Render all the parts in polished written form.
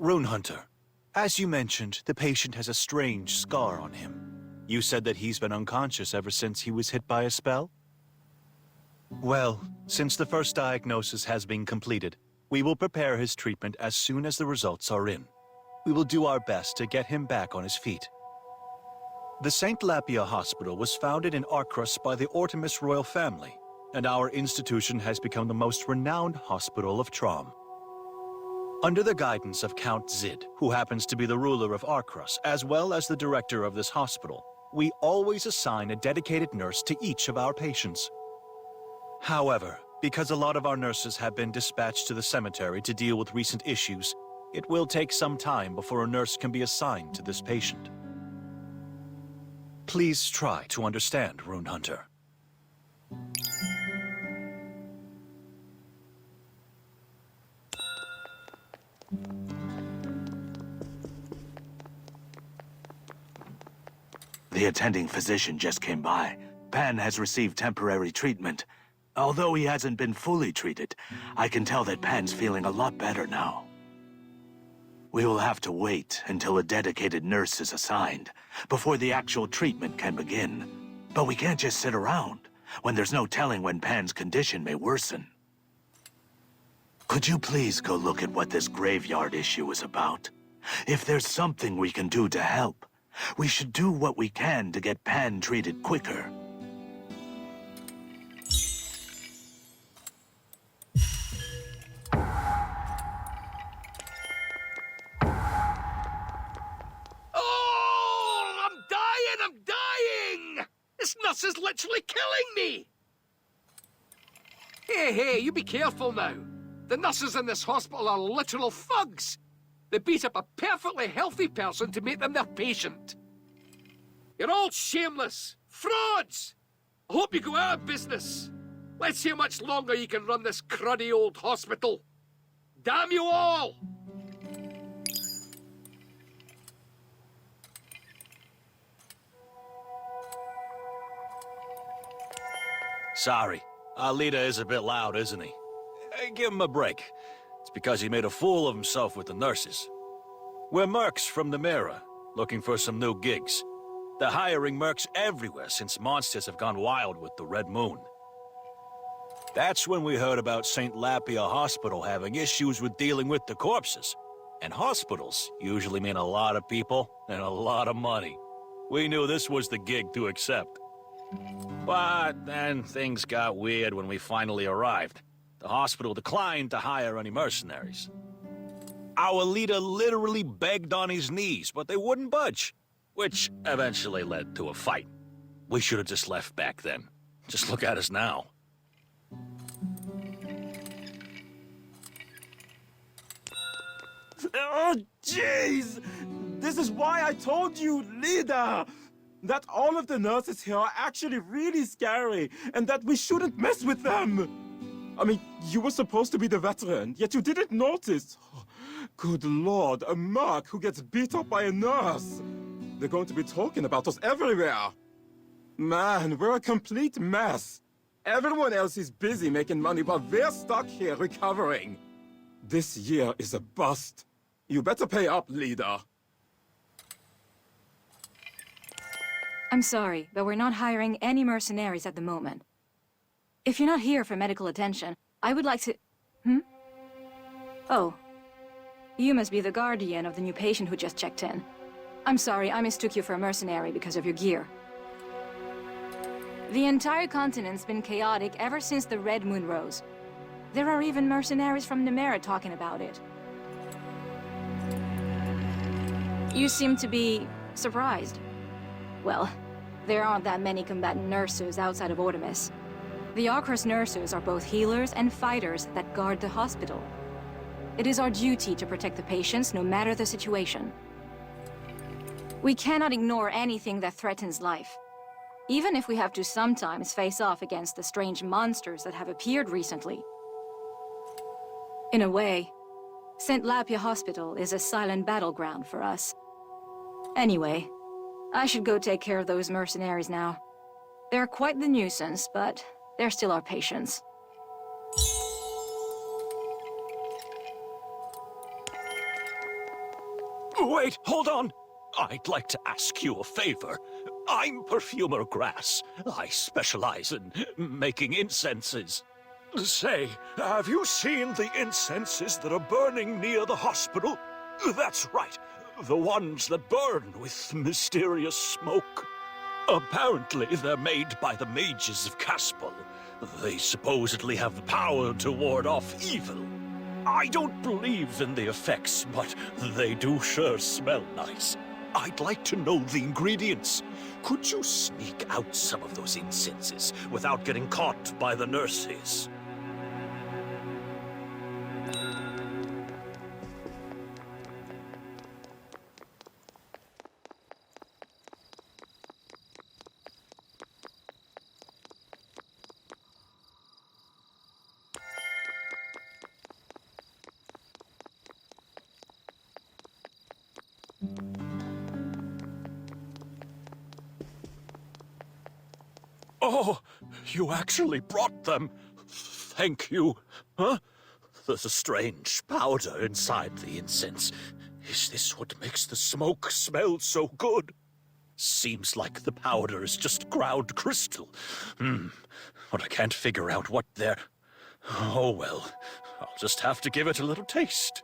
Rune Hunter, as you mentioned, the patient has a strange scar on him. You said that he's been unconscious ever since he was hit by a spell? Well, since the first diagnosis has been completed, we will prepare his treatment as soon as the results are in. We will do our best to get him back on his feet. The St. Lapia Hospital was founded in Arcrus by the Ortemis royal family, and our institution has become the most renowned hospital of Trom. Under the guidance of Count Zid, who happens to be the ruler of Arcrus, as well as the director of this hospital, we always assign a dedicated nurse to each of our patients. However, because a lot of our nurses have been dispatched to the cemetery to deal with recent issues, it will take some time before a nurse can be assigned to this patient. Please try to understand, Rune Hunter. The attending physician just came by. Pan has received temporary treatment. Although he hasn't been fully treated, I can tell that Pan's feeling a lot better now. We will have to wait until a dedicated nurse is assigned before the actual treatment can begin. But we can't just sit around when there's no telling when Pan's condition may worsen. Could you please go look at what this graveyard issue is about? If there's something we can do to help, we should do what we can to get Pan treated quicker. Oh, I'm dying! This nurse is literally killing me! Hey, you be careful now. The nurses in this hospital are literal thugs. They beat up a perfectly healthy person to make them their patient. You're all shameless. Frauds! I hope you go out of business. Let's see how much longer you can run this cruddy old hospital. Damn you all! Sorry, our leader is a bit loud, isn't he? Give him a break. It's because he made a fool of himself with the nurses. We're mercs from the Mirror, looking for some new gigs. They're hiring mercs everywhere since monsters have gone wild with the Red Moon. That's when we heard about St. Lapia Hospital having issues with dealing with the corpses. And hospitals usually mean a lot of people and a lot of money. We knew this was the gig to accept. But then things got weird when we finally arrived. The hospital declined to hire any mercenaries. Our leader literally begged on his knees, but they wouldn't budge, which eventually led to a fight. We should have just left back then. Just look at us now. Oh, jeez! This is why I told you, leader! That all of the nurses here are actually really scary, and that we shouldn't mess with them! I mean, you were supposed to be the veteran, yet you didn't notice. Oh, good lord, a merc who gets beat up by a nurse! They're going to be talking about us everywhere! Man, we're a complete mess! Everyone else is busy making money while we're stuck here recovering. This year is a bust. You better pay up, leader. I'm sorry, but we're not hiring any mercenaries at the moment. If you're not here for medical attention, I would like to... Oh. You must be the guardian of the new patient who just checked in. I'm sorry, I mistook you for a mercenary because of your gear. The entire continent's been chaotic ever since the Red Moon rose. There are even mercenaries from Nemera talking about it. You seem to be surprised. Well, there aren't that many combatant nurses outside of Ortemis. The Arcrus nurses are both healers and fighters that guard the hospital. It is our duty to protect the patients no matter the situation. We cannot ignore anything that threatens life, even if we have to sometimes face off against the strange monsters that have appeared recently. In a way, St. Lapia Hospital is a silent battleground for us. Anyway, I should go take care of those mercenaries now. They're quite the nuisance, but they're still our patients. Wait, hold on! I'd like to ask you a favor. I'm Perfumer Grass. I specialize in making incenses. Say, have you seen the incenses that are burning near the hospital? That's right, the ones that burn with mysterious smoke. Apparently, they're made by the mages of Caspol. They supposedly have the power to ward off evil. I don't believe in the effects, but they do sure smell nice. I'd like to know the ingredients. Could you sneak out some of those incenses without getting caught by the nurses? Oh, you actually brought them. Thank you. Huh? There's a strange powder inside the incense. Is this what makes the smoke smell so good? Seems like the powder is just ground crystal. But I can't figure out what they're... Oh well, I'll just have to give it a little taste.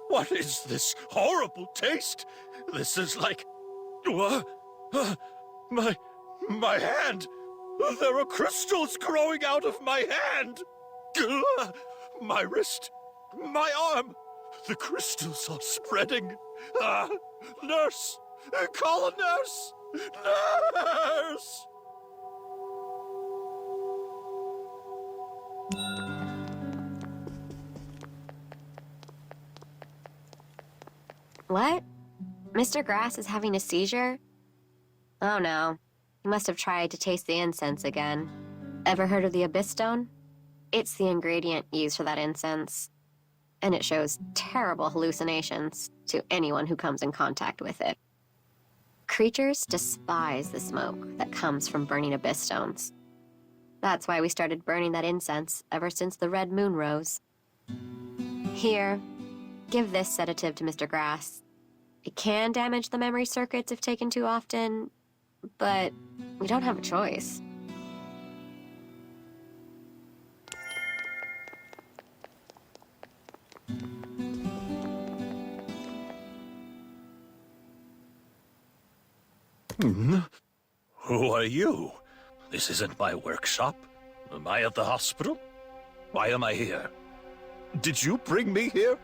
What is this horrible taste? This is like... My hand! There are crystals growing out of my hand! My wrist! My arm! The crystals are spreading! Nurse! Call a nurse! Nurse! What? Mr. Grass is having a seizure? Oh no. He must have tried to taste the incense again. Ever heard of the Abyss Stone? It's the ingredient used for that incense. And it shows terrible hallucinations to anyone who comes in contact with it. Creatures despise the smoke that comes from burning Abyss Stones. That's why we started burning that incense ever since the red moon rose. Here, give this sedative to Mr. Grass. It can damage the memory circuits if taken too often, but we don't have a choice. Who are you? This isn't my workshop. Am I at the hospital? Why am I here? Did you bring me here?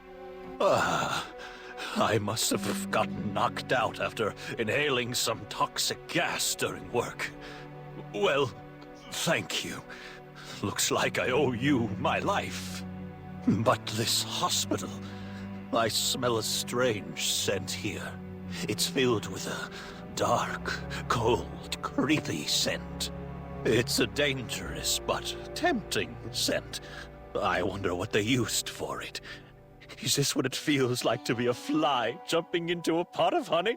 I must have gotten knocked out after inhaling some toxic gas during work. Well, thank you. Looks like I owe you my life. But this hospital... I smell a strange scent here. It's filled with a dark, cold, creepy scent. It's a dangerous but tempting scent. I wonder what they used for it. Is this what it feels like to be a fly jumping into a pot of honey?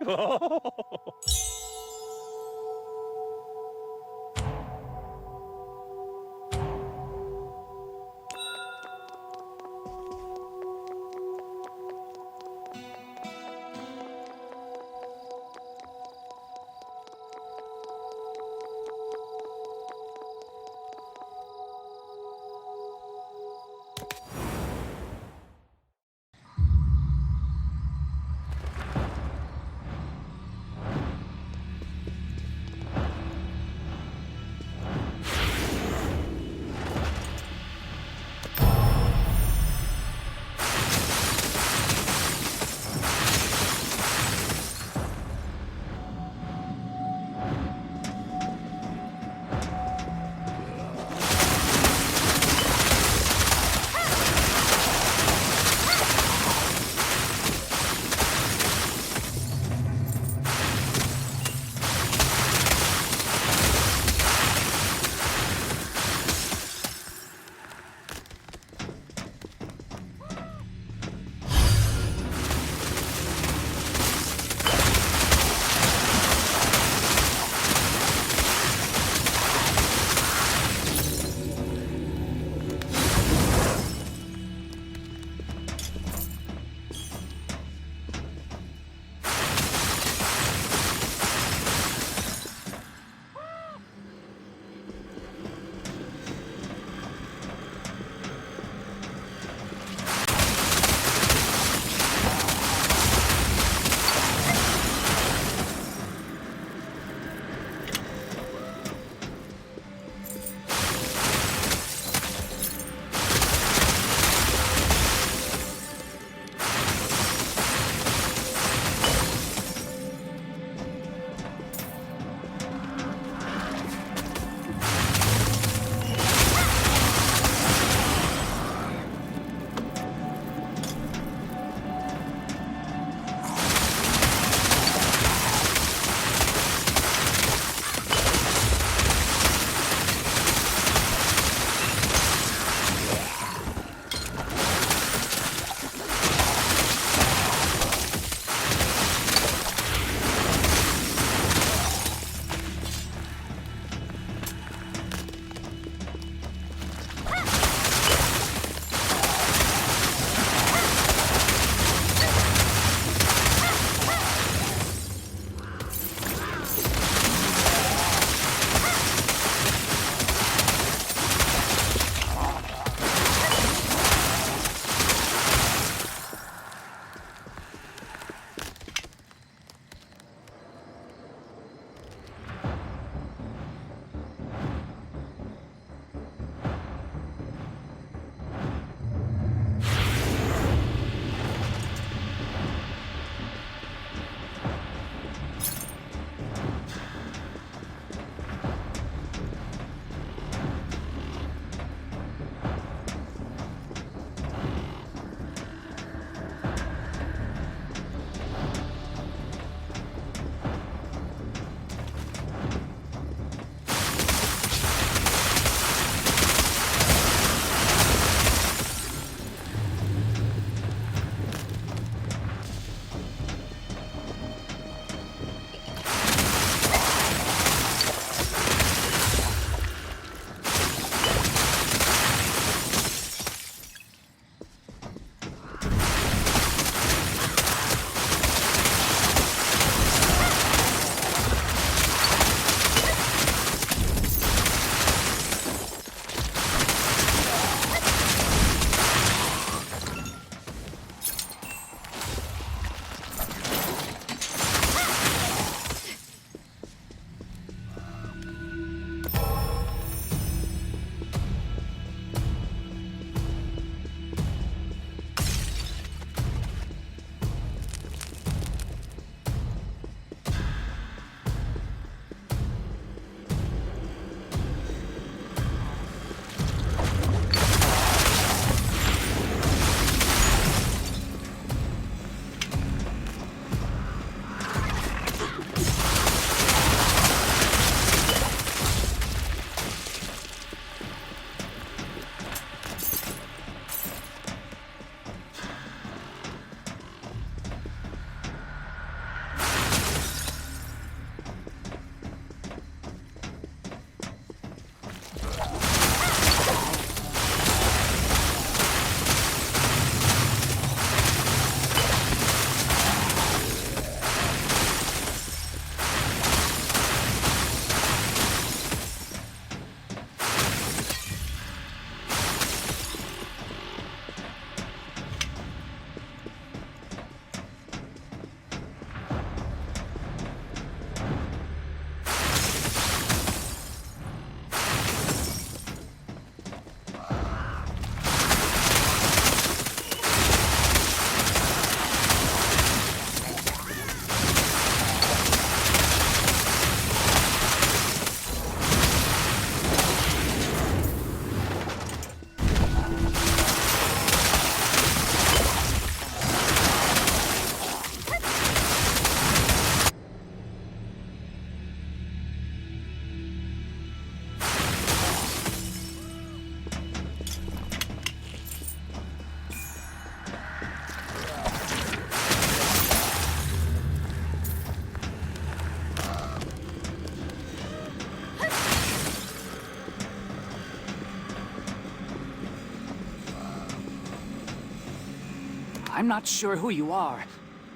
I'm not sure who you are,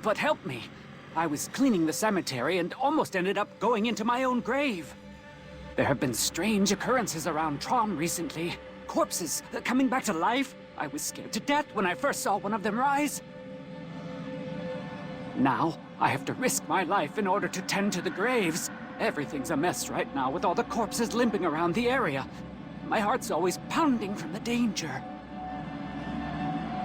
but help me. I was cleaning the cemetery and almost ended up going into my own grave. There have been strange occurrences around Trom recently. Corpses coming back to life. I was scared to death when I first saw one of them rise. Now, I have to risk my life in order to tend to the graves. Everything's a mess right now with all the corpses limping around the area. My heart's always pounding from the danger.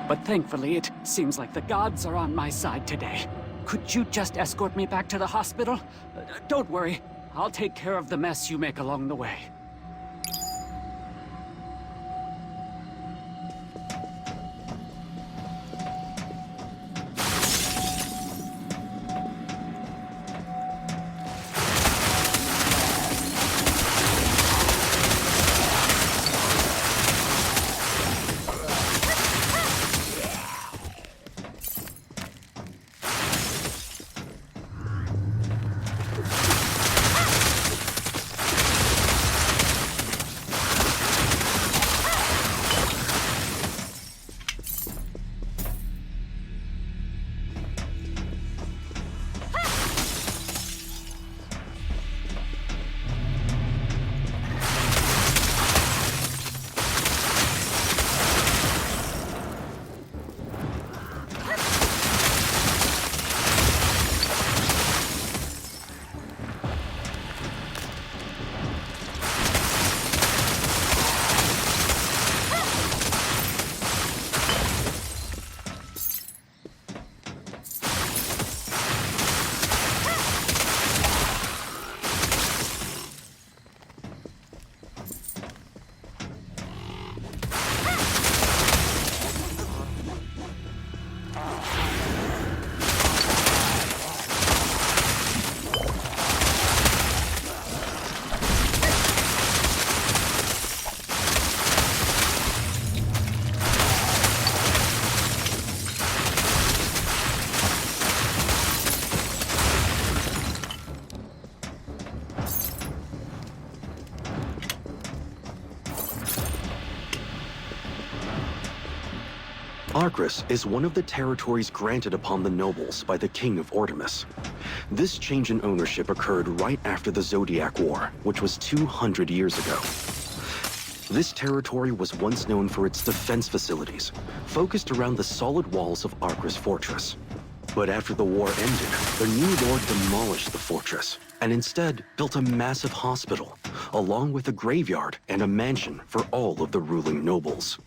But thankfully, it seems like the gods are on my side today. Could you just escort me back to the hospital? Don't worry, I'll take care of the mess you make along the way. Arcris is one of the territories granted upon the nobles by the king of Ortemis. This change in ownership occurred right after the Zodiac War, which was 200 years ago. This territory was once known for its defense facilities, focused around the solid walls of Arcris Fortress. But after the war ended, the new lord demolished the fortress, and instead built a massive hospital, along with a graveyard and a mansion for all of the ruling nobles.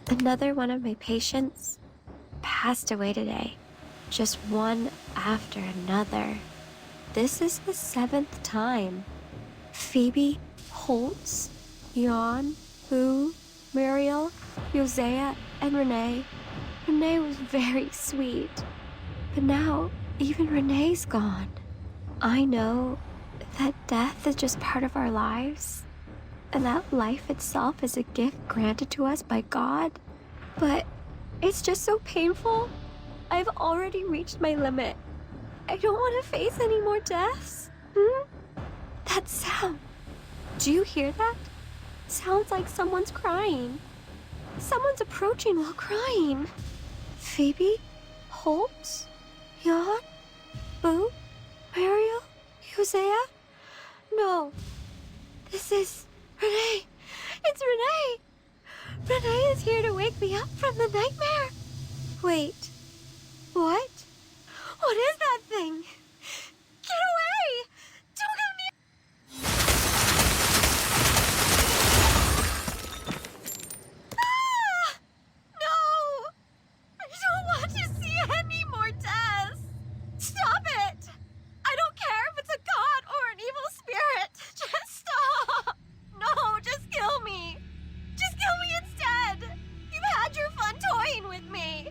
Another one of my patients passed away today. Just one after another. This is the 7th time. Phoebe, Holtz, Jan, Boo, Muriel, Hosea, and Renee. Renee was very sweet. But now, even Renee's gone. I know that death is just part of our lives, and that life itself is a gift granted to us by God. But it's just so painful. I've already reached my limit. I don't want to face any more deaths. That sound. Do you hear that? Sounds like someone's crying. Someone's approaching while crying. Phoebe? Holtz? Jan? Boo? Mariel? Hosea? No. This is Renee. It's Renee. Renee is here to wake me up from the nightmare. Wait. What? What is that thing? Get away! Don't get me... Ah! No! I don't want to see any more deaths! Stop it! I don't care if it's a god or an evil spirit! Just stop! No, just kill me! Just kill me instead! You've had your fun toying with me!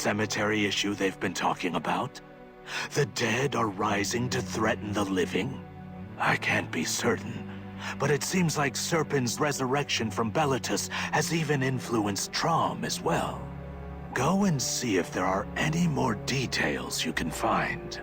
cemetery issue they've been talking about? The dead are rising to threaten the living? I can't be certain, but it seems like Serpent's resurrection from Bellatus has even influenced Trom as well. Go and see if there are any more details you can find.